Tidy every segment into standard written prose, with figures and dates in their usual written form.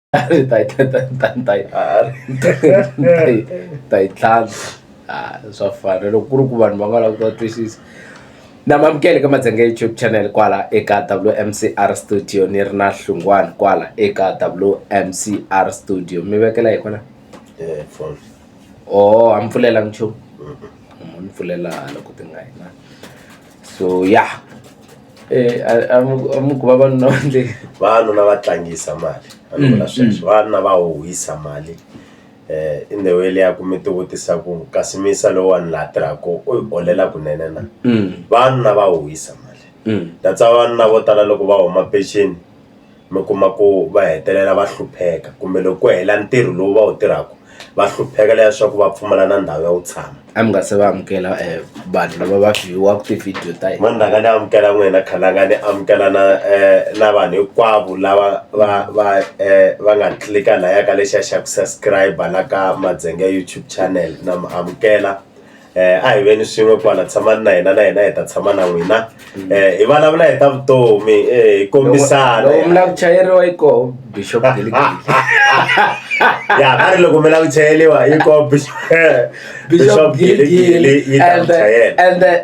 Swa fana loko ku ri ku vanhu va nga lava ku ta twisisa. Na mamukele ka Madzenga YouTube channel kwala eka WMCR Studio, ni ri na Hlungwane kwala eka WMCR Studio. Mi vekela hi kona phone. oh ampfulela nchumu ni pfulela loko ti nga hina. So yeah, amu ku va vanhu na va tlangisa mali a ni vula sweswo, vana va huhisa mali in the way ya ku mi ti vutisa ku kasimisa lowu vanhu laha tirhako u holela kunene na vanhu na va huhisa mali. That's vanhu na vo tala loko va huma pension mi kuma ku va hetelela va hlupheka, kumbe loko ku hela ntirho lowu va wu tirhako va hlupheka leswaku va pfumala na ndhawu ya u tshama. A mi nga se va amukela vanhu lava va view-waka ti-video ta hina. Mani nga ni amukela n'wina khalanga ni amukela na vanhu hinkwavo lava va nga klika laya ka lexiya xa ku subscribe la ka Madzenga YouTube channel, na mi amukela. A hi veni swin'we kwala, tshamani na hina hi ta tshama na n'wina hi vulavula hi ta vutomi hi kombisana. Loko mi lava ku chayeriwa yi koho Bishop Giligili. Ya va ri loko mi lava ku chayeriwa yi koho Bishop Giligili yi ta chayela.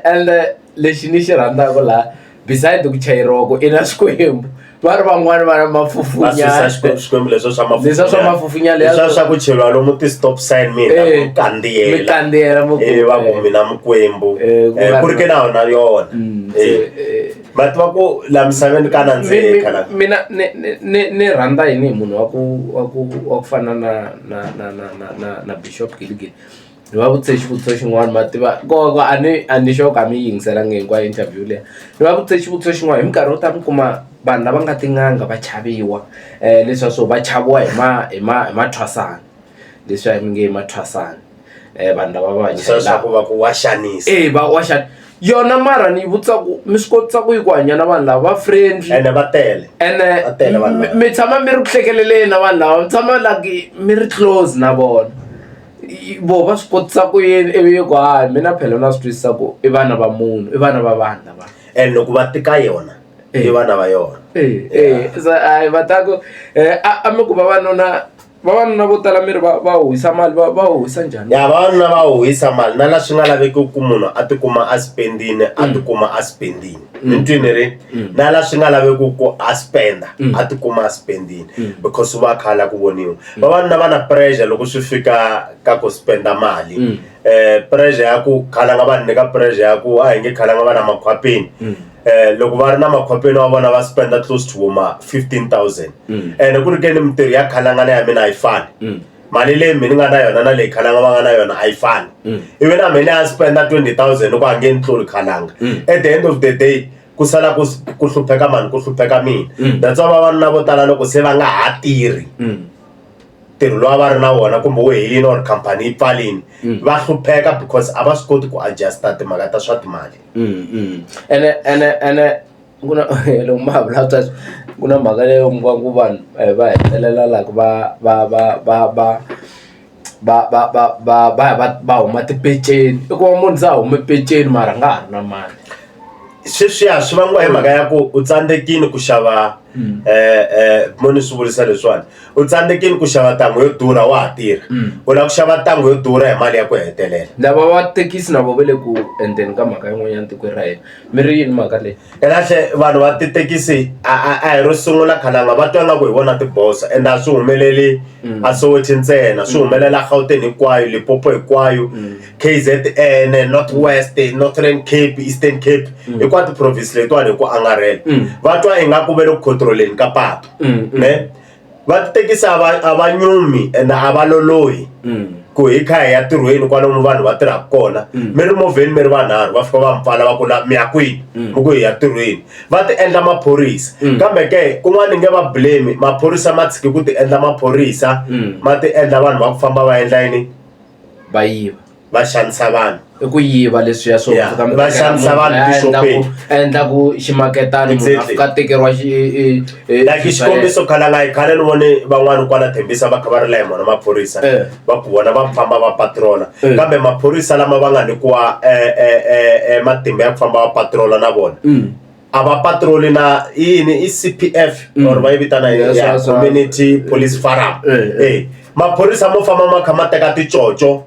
And lexi ni xi rhandzaka laha beside ku chayeriwa ku i na Xikwembu, va ri van'wani va na mafufunya Xikwembu leswo swa mafufunya leswo swa ku cheriwa lomu ti stop sign mi kandziyela va ku mina Mukwembu ku ri ke na yona yona va tiva ku la misaveni ka nandzika. Mina ni rhandza yini hi munhu wa ku fana na Bishop Giligili. Ni va vutise xivutiso xin'wana ma tiva koko a ni xoka a mi yingiselangi hinkwayo interview leyi. Ni va vutise xivutiso xin'wana, hi minkarhi yo tala mi kuma vanhu lava nga tin'anga va chaviwa leswiya swo va chaviwa hi mathwasana, leswiya mi nge i mathwasana vanhu lava va leswaku va ku wa xanisa va wa xana yona. Mara ni vutisa ku mi swi kotisa ku yi ku hanya na vanhu lava va friendly ene va tele ene mi tshama mi ri ku hlekeleleni na vanhu lava, mi tshama like mi ri close na vona. Vo va swi kotisa ku yini ivi ku hayi mina phela na swi twisisa ku i vana va munhu, i vana va vanhu lava, and loko va tika yona i vana va yona. Hayi va ta ku a mi ku vavanuna vo tala mi ri va huhisa mali va huhisa njhani? Ya vavanuna va huhisa mali na la swi nga laveki ku munhu a tikuma a spendini a tikuma a spendini, mi twini ri na la swi nga laveki ku a spenda a tikuma a spendini because va khala ku voniwa. Vavanuna va na pressure loko swi fika ka ku spenda mali, pressure ya ku khala nga va nyika pressure ya ku a hi nge khala nga va na makhwapeni. Loko va ri na makhwapeni wa vona va spenda close to 15,000 and ku ri ke ni mintirho ya khalangana ya mina a yi fani, mali leyi mina nga na yona na leyi khalanga va nga na yona a yi fani. Ivi na mina ya spenda 20,000 loko a nge ni tluli khalanga, at the end of the day ku sala ku hlupheka mani ku hlupheka mina. That's why vavanuna vo tala loko se va nga ha tirhi ntirho lowu va ri na wona kumbe wu helini or khampani yi pfalini va hlupheka because a va swi koti ku adjusta timhaka ta swa timali. ene ku na loko ma vulavula ku na mhaka leyo mi ku vanhu va hetelela like va huma tipeceni. I ku va munhu za hume peceni mara a nga ha ri na mali. Sweswiya swi vangiwa hi mhaka ya ku u tsandzekile ku xava moni swi vulisa leswiwani, u tsandzekile ku xava ntangu yo durha wa ha tirha, u lava ku xava ntangu yo durha hi mali ya ku hetelela. Lava va thekisi na vo va le ku endeni ka mhaka yin'wanyana tikweni ra hina, mi ri yini mhaka leyi? Elahle vanhu va tithekisi a hi ro sungula khalanga va twa nga ku hi vona tibosa, and a swi humeleli a Soweto ntsena, swi humelela Gauteng hinkwayo, Limpopo hinkwayo, KZN, North West, Northern Cape, Eastern Cape, hinkwato province letiwani hi ku angarhela. Va twa i nga ku ve le ku controleni ka patu ne va tithekisi a va nyumi and a va lolohi ku hi kha hi ya tirhweni kwalomu vanhu va tirhaka kona. Mi ri movheni mi ri vanharhu va fika va mi pfala va ku mi ya kwini, mi ku hi ya tirhweni, va ti endla maphorisa. Kambe ke kun'wana ni nge va blame maphorisa ma tshiki ku ti endla maphorisa, ma ti endla vanhu va ku famba va endla yini, va yiva, va xanisa vanhu. I ku yiva leswiya swo va xanisa vanhu tixopeni, endla ku ximaketani munhu a fika tekeriwa like xikombiso khalanga hi khale ni vone van'wani kwala Thembisa va kha va ri la hi mona maphorisa va ku vona va famba va patrola, kambe maphorisa lama va nga nyikiwa matimba ya ku famba va patrola na vona ava patrol na yini i CPF or va yi vitana ya community police forum maphorisa mo famba ma kha ma teka ticoco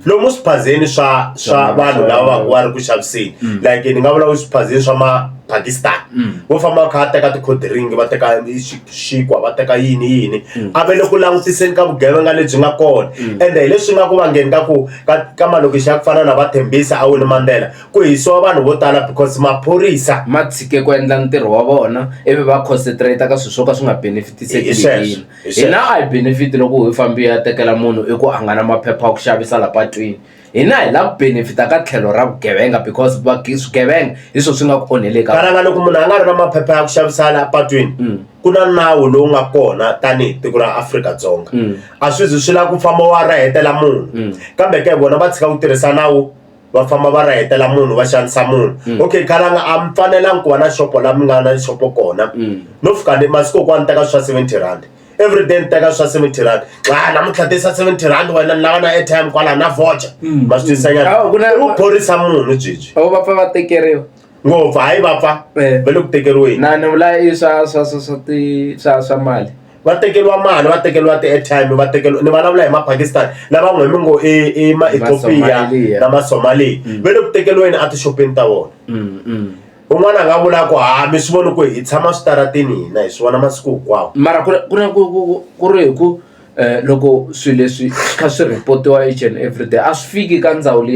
lomu swiphazeni swa vanhu lava wa ri ku xaviseni like ni nga vula swiphazeni swa ma Pakistan vo famba kha teka ti-cold ring va teka xikwa va teka yini a ve le ku langutiseni ka vugevenga lebyi nga kona ende hi leswi nga ku vangeni ka ku ka malokixi ya ku fana na va Thembisa a Winnie Mandela ku hisiwa vanhu vo tala because maphorisa ma tshike ku endla ntirho wa vona ivi va concentrate ka swilo swo ka swi nga benefitiseki hina a hi benefit loko hi fambi ya tekela munhu i ku a nga na maphepha ya ku xavisa la patwini hina hi la ku benefita ka tlhelo ra vugevenga because swigevenga hi swo swi nga ku onheleka karanga loko munhu a nga ri na maphepha ya ku xavisa la patwini ku na nawu lowu nga kona tanihi tiko ra Afrika-Dzonga a swi zi swi lava ku famba wa rahetela munhu kambe ke vona va tshika ku tirhisa nawu va famba va rahetela munhu va xanisa munhu okay kalanga a mi fanelangi ku va na xopo la mi nga na xopo kona no fika ni masiku ku ni teka swa 70 rand every day ni teka swa 70 rand namuntlha tisa 70 rand wena ni lava na airtime kwala na voucher ma swi twisisanyana u phorisa munhu byebyi va pfa va tekeriwa ngopfu hayi va pfa va le ku tekeriweni ni vula i swa mali va tekeriwa mali va tekeriwa ti-airtime va tekeriwa ni vulavula hi ma-Pakistan lava n'we mi ngo i ma-Ethiopia na ma-Somalia va le ku tekeriweni a tixopeni ta vona un'wana a nga vula ku mi swi voni ku hi tshama switaratini hina hi swi vona masiku hinkwawo mara ku ri hi ku loko swilo leswi swi kha swi reportiwa each and every day a swi fiki ka ndzawulo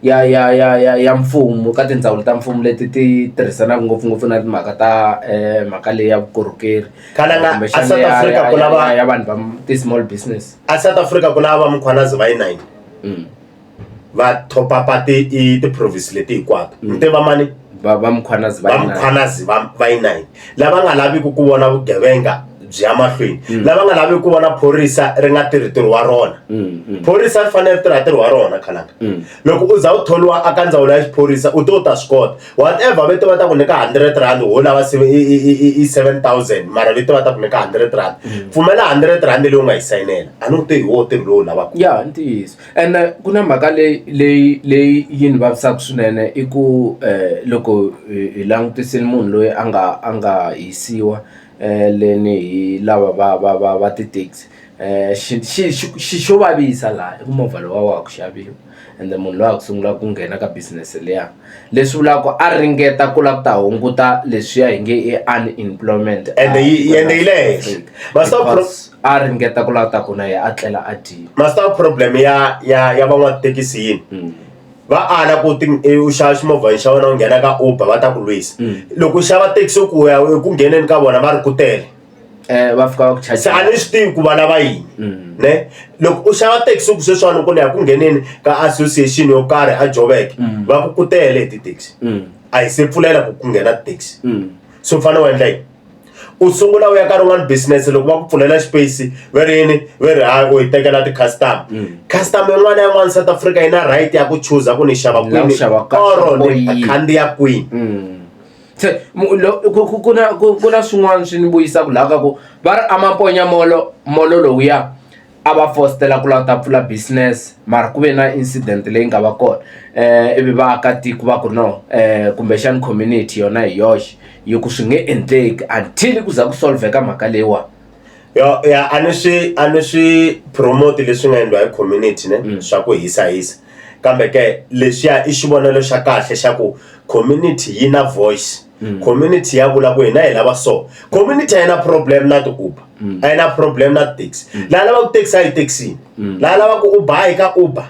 ya mfumo ka tindzawulo ta mfumo leti ti tirhisanaka ngopfungopfu na timhaka ta mhaka leyi ya vukorhokeri kalanga a South Africa ku lava ya vanhu va ti-small business a South Africa ku lava va Mkhwanazi va yi 9 va top up ti-province leti hinkwato mi tiva mani va Mkhwanazi va Mkhwanazi va yi 9 lava nga laviki ku vona vugevenga byi ya mahlweni lava nga lavi ku vona phorisa ri nga tirhi ntirho wa rona phorisa ri fanele tirha ntirho wa rona khalanga loko u za u tholiwa aka ndzawulo ya xiphorisa u to ta swi kota whatever vito va ta ku nyika 100 rand ho lava 7000 mara vito va ta ku nyika 100 rand pfumela 100 rand leyi u nga yi sayinela a ni ku te hi wo ntirho lowu lavaka ya ntiyiso and ku na mhaka leyi yi ni vavisaka swinene i ku loko hi langutisile munhu loyi a nga hisiwa leni hi lava va ti-taxi xo vavisa laha i ku movha lowa wa ku xaviwa ende munhu loyi a ku sungula ku nghena ka business leya leswi vulaka a ringeta ku lava ku ta hunguta leswiya hi nge i unemployment ende yi le henhla a ringeta ku lava ta ku na ye a tlela a dyiwa master problem ya van'watithekisi yini va ala ku u xava ximovha xa wena u nghena ka Uber va ta ku lwisa loko u xava taxi ku ya ku ngheneni ka vona va ri ku tele va fika va ku charge se a ni swi tivi ku va lava yini ne loko u xava taxi ku sweswiwani ku ni ya ku ngheneni ka association yo karhi a Joburg va ku tele ti-taxi a hi se pfulela ku nghena ti-taxi so u fanele u endla yini u sungula u ya ka rin'wana business loko va ku pfulela space va ri hayi u hi tekela ti-customer yin'wana yan'wana South Africa yi na right ya ku chuza ku ni xava kwini or ni khandziya kwini se ku na swin'wana swi ni vuyisaka laha ka ku va ri amamponya molo lowuya a va fostela ku lava ta pfula business mara ku ve na incident leyi nga va kona ivi vaakatiko va ku no kumbexani community yona hi yoxe yi ku swi nge endleki until ku za ku solveka mhaka leyiwa ya a ni swi promote leswi nga endliwa hi community ne swa ku hisa kambe ke leswiya i xivonelo xa kahle xa ku community yi na voice community ya vula ku hina hi lava so community a yi na problem na ti-Uber a yi na problem na ti-taxi laha lava ku taxi a yi taxini laha lava ku Uber a yi ka Uber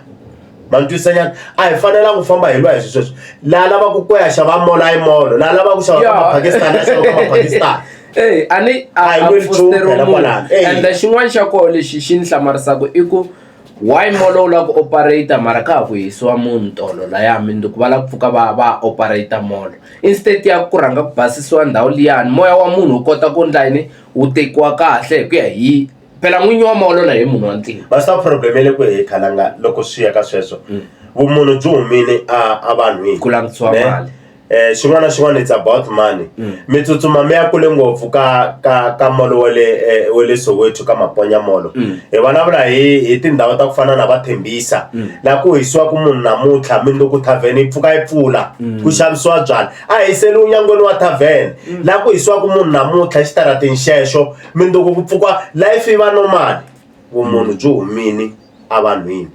mantwisanyana a hi fanela ku famba hi lwa hi sweswo laha lava ku ya xava molo a yi molo laha lava ku xava ka mapakistan a xava ka mapakistan a fosteriwa munhu and xin'wana xa koho lexi xi ni hlamarisaka i ku why molo wu lava ku operate mara ka ha ku hisiwa munhu tolo laya mindzuku va lava ku pfuka va operate molo instead ya ku rhanga ku basisiwa ndhawu liyani moya wa munhu wu kota ku ndla yini wu tekiwa kahle hi ku ya hi phela n'winyi wa molo na hi munhu wa ntima basta problem le ku hi khalanga loko swi ya ka sweswo vumunhu byi humile a vanhwini ku langutisiwa mali xin'wana na xin'wana it's about money mi tsutsuma mi ya kule ngopfu ka molo wa le Soweto ka Maponya molo hi vulavula hi tindhawu ta ku fana na vathembisa laha ku hisiwaku munhu namuntlha mindzuku tavern yi pfuka yi pfula ku xavisiwa byala a hiseli unyangweni wa tavern laha ku hisiwaku munhu namuntlha xitarateni xexo mindzuku ku pfuka life yi va normal vumunhu byi humini a vanhwini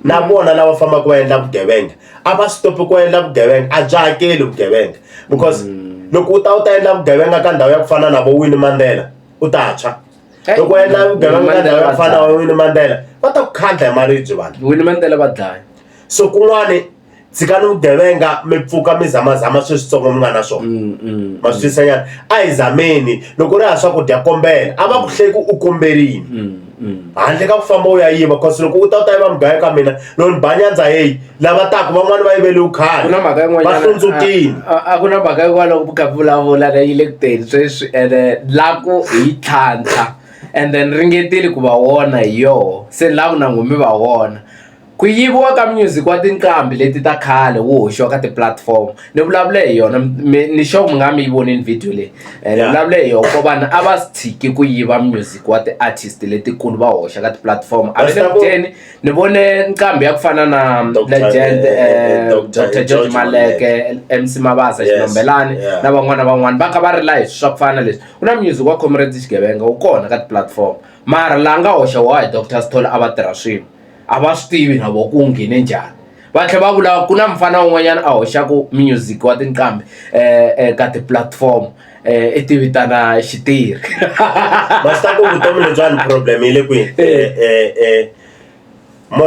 na vona lava fambaka va endla vugevenga a va stopi ku endla vugevenga a byi hakeli vugevenga because loko u ta endla vugevenga ka ndhawu ya ku fana na vo Winnie Mandela u ta tshwa loko endla vugevenga ka ndhawu ya ku fana na Winnie Mandela va ta ku khandla hi maribye vanhu Winnie Mandela va dlaya so kun'wani tshikani vugevenga mi pfuka mi zamazama sweswitsongo mi nga na swona ma swi twisanyana a hi zameni loko ri ha swakudya kombela a va ku hleki u komberini handle ka ku famba u ya yiva cause loko u ta yiva mugaya ka mina loko ni ba nyandza heyi lava taku van'wani va yivele u khale va hlundzukile a ku na mhaka yin'wana loko ku kha vulavula na yi le ku teni sweswi ene lako hi tlhantlha and then ringetile ku va wona hi yoho se lavo na ngumi va wona ku yiviwa ka music wa tinqambi leti ta khale wo hoxiwa ka ti-platform ni vulavule hi yona ni xo mi nga mi yi vonini video leyi ni vulavule hi yona ko vanhu a va tshiki ku yiva music wa ti-artist letikulu va hoxa ka ti-platform a ve le kuteni ni vone nqambi ya ku fana na legend Dr George Maleke MC Mabasa Xinombelani na van'wana va kha va ri live swa ku fana leswi ku na music wa Comrades Xigevenga wu kona ka ti-platform mara laha nga hoxa wa hi Dr Stole a va tirha swin'we a va swi tivi na vo ku nghene njhani va tlhela va vula ku na mfana wun'wanyana a hoxaku music wa tinqambi ka ti-platform i ti vitana Xitiri ma swi ta ku vutomi lebyiwani problem yi le kwihi mo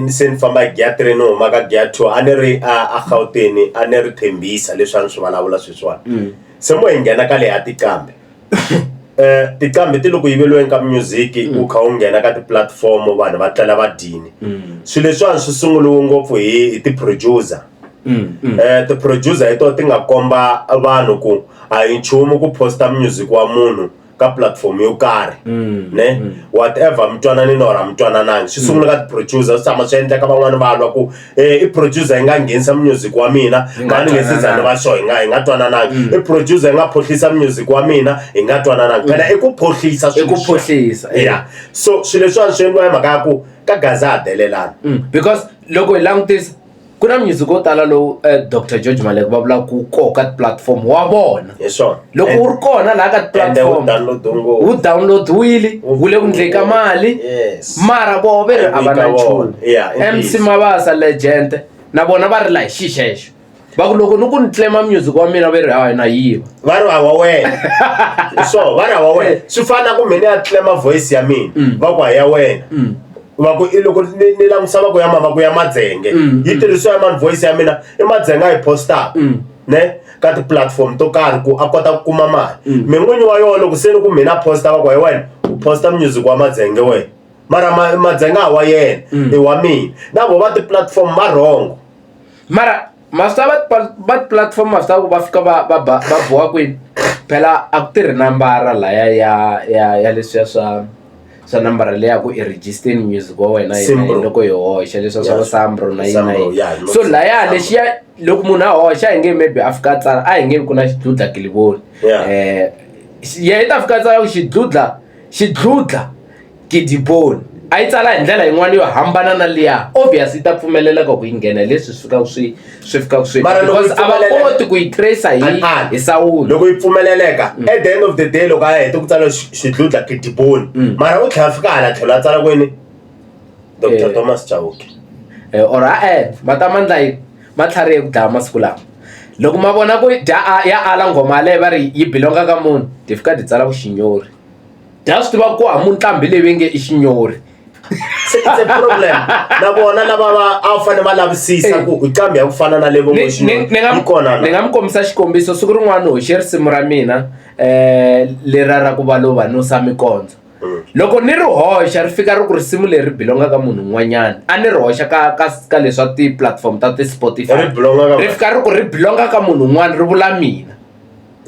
se ni famba Giyatri ni huma ka Giyato a ni ri a Gauteng a ni ri Thembisa leswi a ni swi vulavula sweswiwani se mo hi nghena ka leya tinqambi tinqambi ti loko yiveliweni ka music u kha u nghena ka ti-platform vanhu va tlela va dini swilo leswiwani swi sunguliwe ngopfu hi ti-producer ti-producer hi tona ti nga komba vanhu ku a hi nchumu ku posta music wa munhu ka platform yo karhi ne whatever mi twananini or a mi twananangi swi sungula ka ti-producer swi tshama swi endleka van'wani va lwa ku i producer yi nga nghenisa music wa mina mani nge sizani va swo hi nga twananangi i producer yi nga phohlisa music wa mina hi nga twananangi phela i ku phohlisa yeah so swilo leswiwani swi endliwa hi mhaka ya ku ka gaza a delelana because loko hi langutisa ku na music wo tala lowu Dr George Maleke va vula ku koka ti-platform wa vona hi swona loko u ri kona laha ka ti-platform wu download-wile wu le ku ndleni ka mali mara voho ve ri a va na nchumu MC Mabasa Legend na vona va ri la hi xixexo va ku loko ni ku ni claima music wa mina ve ri hayi na yiva va ri hava wena so va ri hava wena swi fana ku mina ya claima voice ya mina va ku ya wena va ku loko ni langusa va ku ya mava ku ya Madzenge yi tirhisiwa ya mani voice ya mina i Madzenge a yi postaka ne ka ti-platform to karhi ku a kota ku kuma mali mi n'winyi wa yona loko se ni ku mina posta va ku hi wena u posta music wa Madzenge wena mara Madzenge a wa yena i wa mina na vo va ti-platform va wrong mara masta va ti-platform masta ku va fika va boha kwini phela a ku tirhi nambara laya ya leswiya swa nambara leya ku i register music wa wena loko hi hoxa leswiya swa Sambro na yini so laya lexiya loko munhu a hoxa a hi nge maybe a fika a tsala a hi nge ku na xidludla kilivoni ya i ta fika a tsala xidludla kidiboni a yi tsala hi ndlela yin'wana yo hambana na liya obvious yi ta pfumeleleka ku yi nghena leswi swi fikaka swi because a va koti ku yi trace hi sawulo loko yi pfumeleleka at the end of the day loko a hete ku tsala xidludla kidiboni mara u tlhela fika hala tlhelo a tsala kwini Dr Thomas Chauke or matamandla ma tlharihe ku dlaya masiku lawa loko ma vona ku ya ala nghoma leyi va ri yi bilonga ka munhu ti fika ti tsala vuxinyori ta swi tiva ku ha munqambi leyi ve nge i xinyori it's a problem na vona lava a fanele va lavisisa ku nqambi ya ku fana na levo ni nga mi kombisa xikombiso siku rin'wana hoxe risimu ra mina lera ra ku va lova no sa mikondzo loko ni ri hoxa ri fika ri ku risimu leri bilonga ka munhu un'wanyana a ni ri hoxa ka leswa ti-platform ta ti-Spotify ri fika ri ku ri bilonga ka munhu un'wana ri vula mina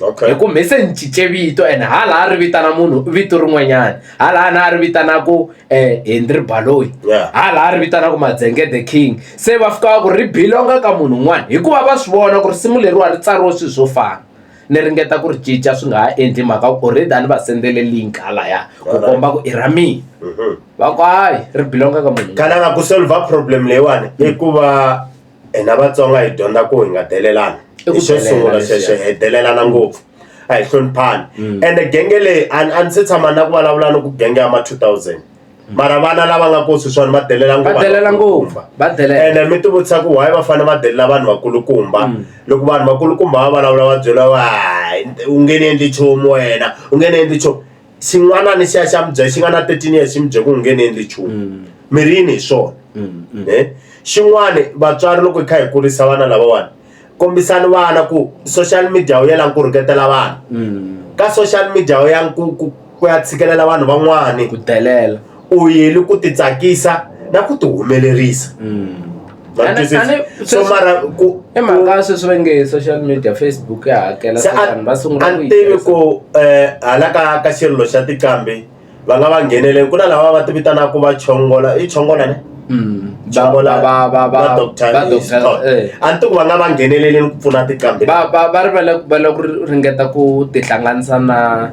Okay. hi ku me se ni cince vito and hala a ri vitana munhu vito rin'wanyana hala a ri vitanaku Henry Baloyi Yeah. hala a ri vitanaku Madzenge the King se va fika ku ri belonga ka munhu un'wana hikuva va swi vona ku ri simu leriwa ri tsariwe swilo swo fana ni ringeta ku ri cinca swi nga ha endli mhaka ku already a ni va sendele link halaya ku komba ku i ra mina va ku hayi ri belonga ka munhu khalanga ku solve problem leyiwani i ku va hina Vatsonga hi dyondza ku hi nga delelani I ku xo sungula delela xexo hi delelana ngopfu a hi hloniphani and genge leyi a ni se tshama na ku vulavula ni ku genge ya ma 2000 mara vana lava nga ku sweswiwani va delela ngopfu va delela and mi ti vutisa ku why va fanele va delela vanhu vakulukumba loko vanhu vakulukumba va vulavula va byela va u nge ni endli nchumu wena u nge ni endli nchumu xin'wanani xa mubye xi nga na 13 years xi mi bye ku u nge ni endli nchumu mirini hi swona xin'wani vatswari loko hi kha hi kurisa vana lavawani kombisani vana ku social media wu yela ku rhuketela vana ka social media wu ya ku ya tshikelela vanhu van'wani ku delela u yeli ku ti tsakisa na ku ti humelerisa so mara ku i mhaka sweswi va nge social media Facebook ya hakela se vanhu va sungula a tivi ku hala ka xirilo xa tikambe va nga va ngheneleni ku na lava va ti vitanaka va chongola i chongola ne chongola va doctor a ni tiku va nga va ngheneleleni ku pfuna tikambe va ri va le ku ringeta ku tihlanganisa na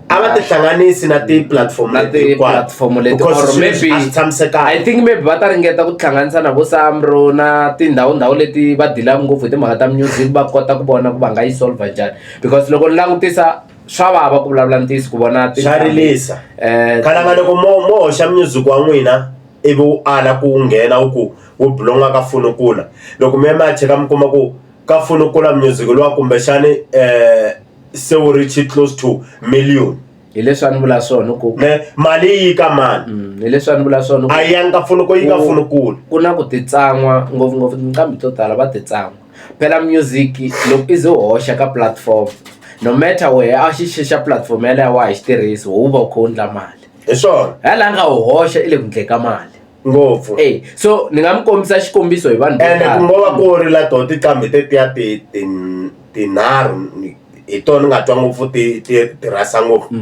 a va tihlanganisi na ti-platform leti or maybe I think maybe va ta ringeta ku tihlanganisa na vo Samro na tindhawu leti va dilaka ngopfu hi timhaka ta music va kota ku vona ku va nga yi solve njhani because loko ni langutisa swa vava ku vulavula ntisi ku vona swa rilisa khalanga loko mo hoxa music wa n'wina ivi u ala ku nghena u ku wu belonga ka Funukula loko mi ya mi ya cheka mi kuma ku ka Funukula music luwa kumbexani se wu reach close to million hi leswi a ni vula swona ku mali yi ka mani hi leswi a ni vula swona a yi ka Funukula yi ka Funukula ku na ku titsan'wa ngopfungopfu nqambi to tala va titsan'wa phela music loko i ze u hoxa ka platform no matter where a xi xixa platform yaleyo wa hi xi tirhisi wu va u kha u endla mali hi swona hala nga u hoxa i le ku ndleka mali ngopfu so ni nga mi kombisa xikombiso hi vanhu ende ku ngo va ku ri la to tikambe tetiya tinharhu hi tona ni nga twa ngopfu ti rhasa ngopfu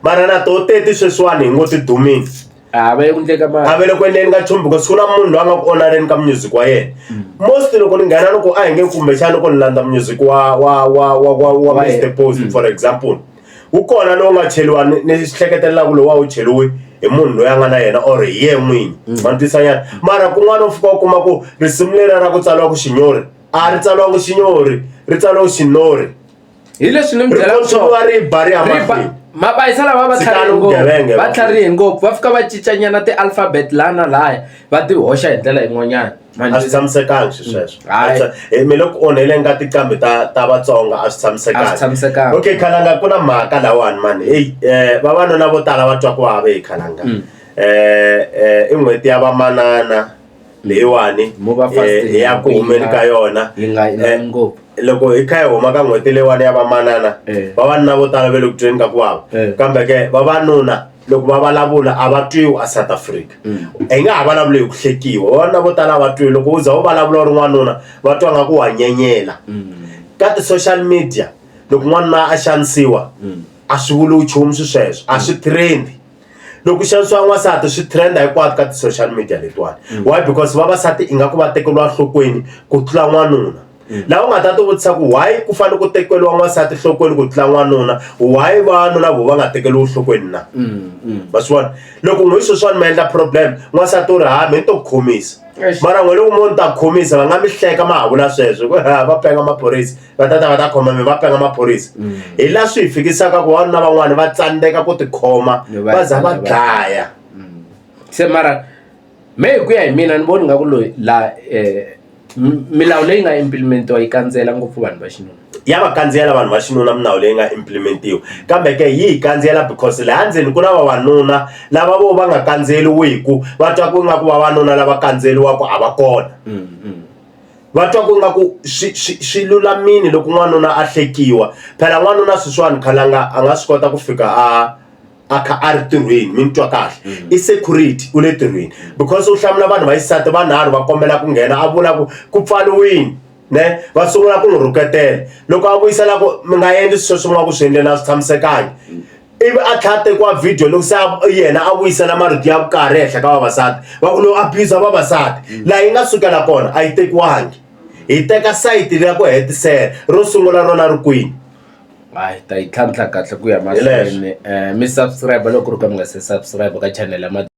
mara na to teti sweswiwani hi ngo ti dumini a va le ku ndleka mali a ve le ku endleni ka nchumu because ku na munhu loyi a nga ku onareni ka music wa yena most loko ni nghena loko a hi nge kumbexana loko ni landza music wa Mr Post for example wu kona lowu nga cheliwa ni hleketelaku lowu wa wu cheliwi hi munhu loyi a nga na yena or hi ye n'winyi ma ni twisanyana mara kun'wana u fika u kuma ku risimu leri ra ku tsaliwa ku xinyori a ri tsaliwa ku xinyori ri tsaliwa ku xinori hi leswi ni mi byela swona ri bari ya mahlweni mabayisa lava va tlharihe ngopfu va fika va cincanyana ti-alphabet laha na lahaya va ti hoxa hi ndlela yin'wanyana a swi tshamisekangi sweswo mi le ku onheleni ka tikambe ta Vatsonga a swi tshamisekangi okay khalanga ku na mhaka lawani mani vavanuna vo tala va twa ku vava hi khalanga i n'hweti ya vamanana leyiwani hi ya ku humeni ka yona loko hi kha hi huma ka n'hweti leyiwani ya vamanana vavanuna vo tala ve le ku tweni ka ku vava kambe ke vavanuna loko va vulavula a va twiwi a South Africa hi nga ha vulavuli hi ku hlekiwa vavanuna vo tala a va twiwi loko u za u vulavula u ri n'wanuna va twa nga ku wa nyenyela ka ti-social media loko n'wanuna a xanisiwa a swi vuli nchumu sweswo a swi trendi loko xanisiwa n'wansati swi trenda hinkwato ka ti-social media letiwani why because vavasati ingaku va tekeriwa nhlokweni ku tlula n'wanuna laha u nga ta ti vutisa ku why ku fanele ku tekeriwa n'wansati nhlokweni ku tlula n'wanuna why vanuna vo va nga tekeriwi nhlokweni na ma swi vona loko n'wi sweswiwani mi endla problem n'wansati u ri mi ni to ku khomisa mara n'we loko munhu ta ku khomisa va nga mi hleka ma ha vula sweswo va penga maphorisa va ta khoma mi va penga maphorisa hi laha swi hi fikisaka ku vanuna van'wani va tsandzeka ku tikhoma va za va dlaya se mara me hi ku ya hi mina ni voni nga ku loyi la milawu leyi nga implementiwa yi kandziyela ngopfu vanhu va xinuna ya va kandziyela vanhu va xinuna milawu leyi nga implementiwa kambe ke yi hi kandziyela because laha ndzeni ku na vavanuna lava vo va nga kandziyeliwiku va twa ku nga ku vavanuna lava kandziyeliwaku a va kona va twa ku nga ku swi lulamini loko n'wanuna a hlekiwa phela n'wanuna sweswiwani khalanga a nga swi kota ku fika a kha a ri tirhweni mi ni twa kahle i security u le tirhweni because u hlamula vanhu va xisati vanharhu va kombela ku nghena a vula ku pfaliwini ne va sungula ku n'wi rhuketela loko a vuyisela ku mi nga endli swilo swin'wana ku swi endlela a swi tshamisekangi ivi a tlhela tekiwa video loko se yena a vuyisela marito ya vukarhi ehenhla ka vavasati va ku lowu abuser vavasati laha yi nga sukela kona a yi tekiwangi hi teka sayiti ya ku hetisela ro sungula rona ri kwini hayi ta yi tlhantlha kahle ku ya mahlweni mi subscribe loko ri ka mi nga se subscribe ka channel ya